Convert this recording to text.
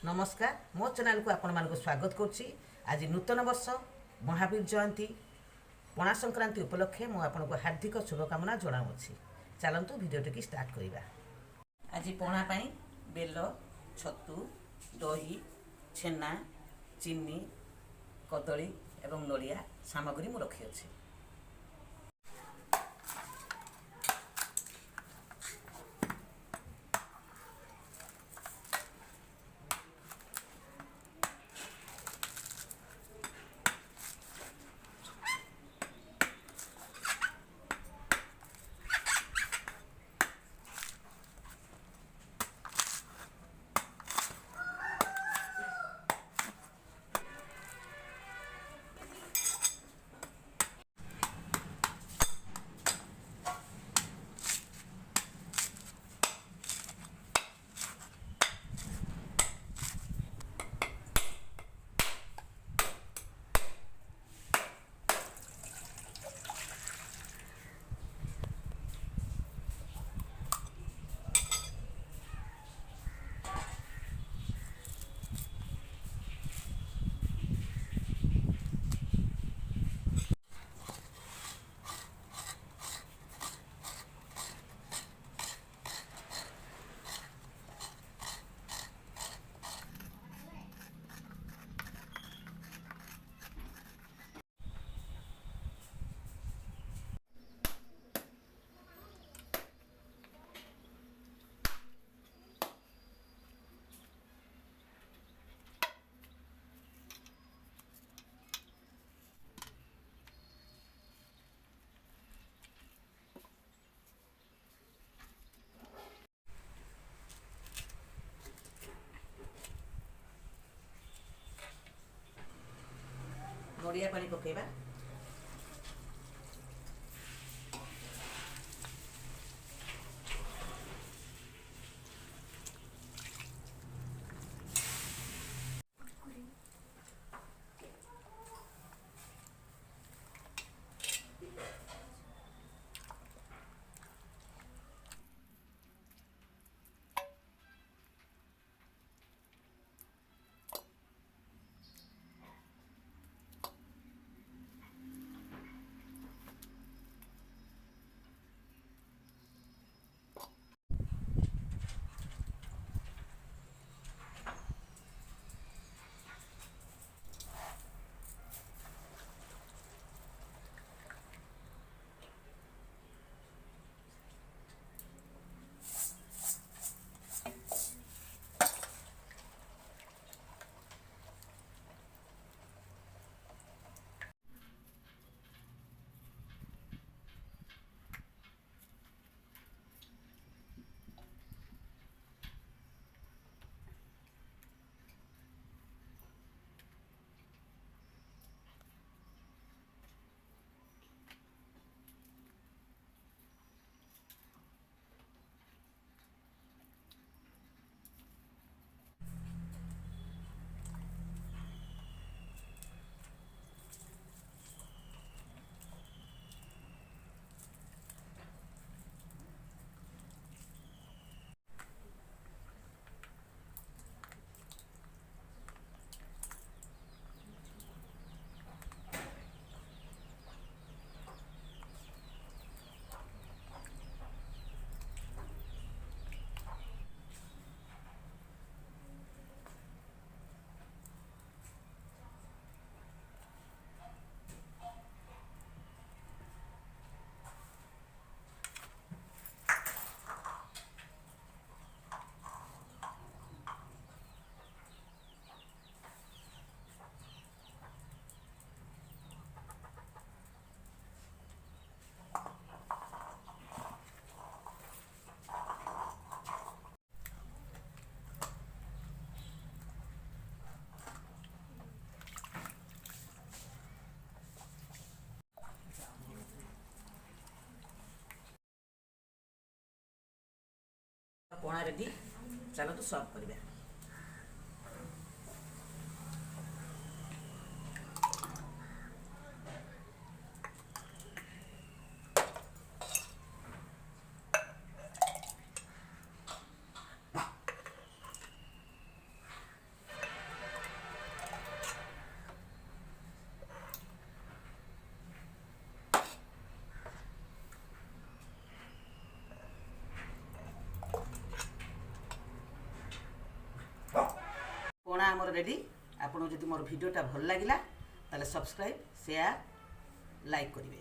नमस्कार मो चैनल को आपण मानक स्वागत करुच्ची। आज नूतन वर्ष महावीर जयंती पणा संक्रांति उपलक्षे मु आपन को हार्दिक शुभकामना जनाऊँगी। चलतु भिडियोटी की स्टार्ट करवा। आज पणा पाई बेल छतु दही छेना चीनी कदली एवं नड़िया सामग्री मु रखी अच्छी। नड़िया पानी पकेबा। पणा रेडी। चलतु सर्व करवा। ପଣା ଆମର ରେଡ଼ି। ଆପଣଙ୍କୁ ଯଦି ମୋର ଭିଡ଼ିଓଟା ଭଲ ଲାଗିଲା ତାହେଲେ ସବସ୍କ୍ରାଇବ୍, ସେୟାର, ଲାଇକ୍ କରିବେ।